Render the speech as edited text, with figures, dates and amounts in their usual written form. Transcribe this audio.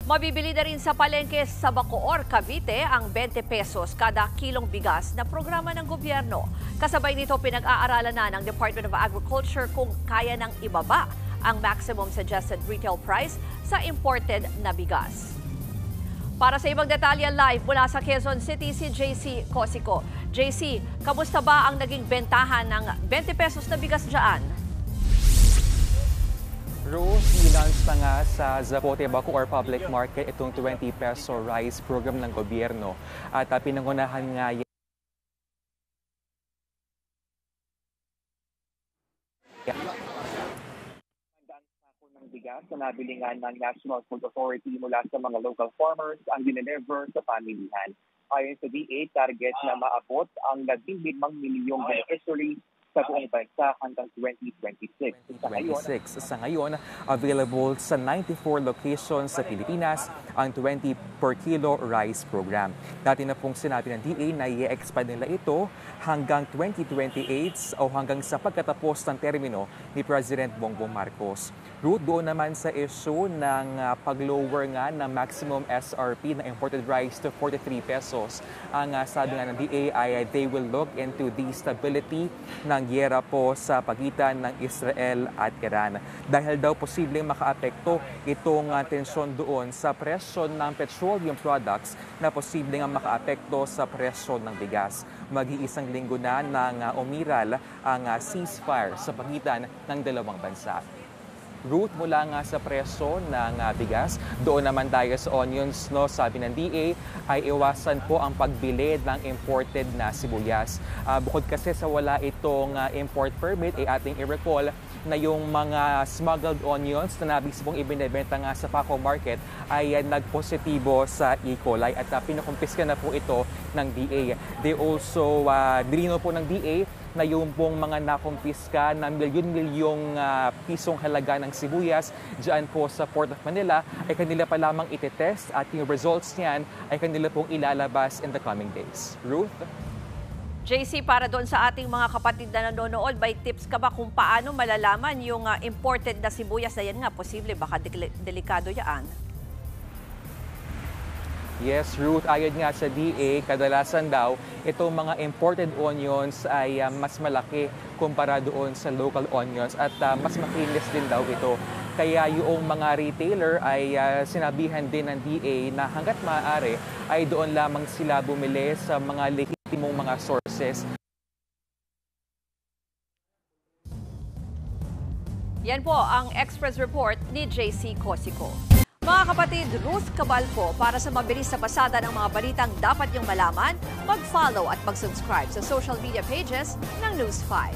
Mabibili na rin sa palengke sa Bacoor, Cavite ang 20 pesos kada kilong bigas na programa ng gobyerno. Kasabay nito pinag-aaralan na ng Department of Agriculture kung kaya nang ibaba ang maximum suggested retail price sa imported na bigas. Para sa ibang detalye live mula sa Quezon City, si JC Cosico. JC, kamusta ba ang naging bentahan ng 20 pesos na bigas dyan? Rose, nilaunch na nga sa Zapote, Bacoor Public Market itong 20 peso rice program ng gobyerno. At pinangunahan nga yan ng bigas na nabili nga ng National Food Authority mula sa mga local farmers ang dineliver sa pamilihan. Ayon sa DA, target na maabot ang 15 milyong beneficiaries sa buong bansa hanggang 2026. Sa ngayon, available sa 94 locations sa Pilipinas ang 20 per kilo rice program. Dati na pong sinabi ng DA na i-expand nila ito hanggang 2028 o hanggang sa pagkatapos ng termino ni President Bongbong Marcos. Root doon naman sa issue ng pag-lower nga ng maximum SRP na imported rice to 43 pesos. Ang sabi nga ng DA ay they will look into the stability ng giyera po sa pagitan ng Israel at Iran. Dahil daw posibleng makaapekto itong tensyon doon sa presyo ng petroleum products na posibleng makaapekto sa presyo ng bigas. Mag-iisang linggo na nang umiral ang ceasefire sa pagitan ng dalawang bansa. Root mula nga sa presyo ng bigas. Doon naman tayo sa onions, no? Sabi ng DA ay iwasan po ang pagbili ng imported na sibuyas. Bukod kasi sa wala itong import permit, ating i-recall na yung mga smuggled onions na nabis pong ibinebenta nga sa Paco Market ay nagpositibo sa E. coli at pinukumpiska na po ito ng DA. They also, nilinaw po ng DA na yung pong mga nakumpiska na milyon-milyong pisong halaga ng sibuyas dyan po sa Port of Manila ay kanila pa lamang itetest at yung results niyan ay kanila pong ilalabas in the coming days. Ruth? JC, para doon sa ating mga kapatid na nanonood, may tips ka ba kung paano malalaman yung imported na sibuyas na yan nga? Posible, baka delikado yan. Yes, Ruth, ayon nga sa DA, kadalasan daw itong mga imported onions ay mas malaki kumpara doon sa local onions at mas makinis din daw ito. Kaya yung mga retailer ay sinabihan din ng DA na hanggat maaari ay doon lamang sila bumili sa mga lehitimong mga sources. Yan po ang Express Report ni JC Cosico. Mga kapatid, Ruth Cabalco, para sa mabilis na pasada ng mga balitang dapat niyong malaman, mag-follow at mag-subscribe sa social media pages ng News 5.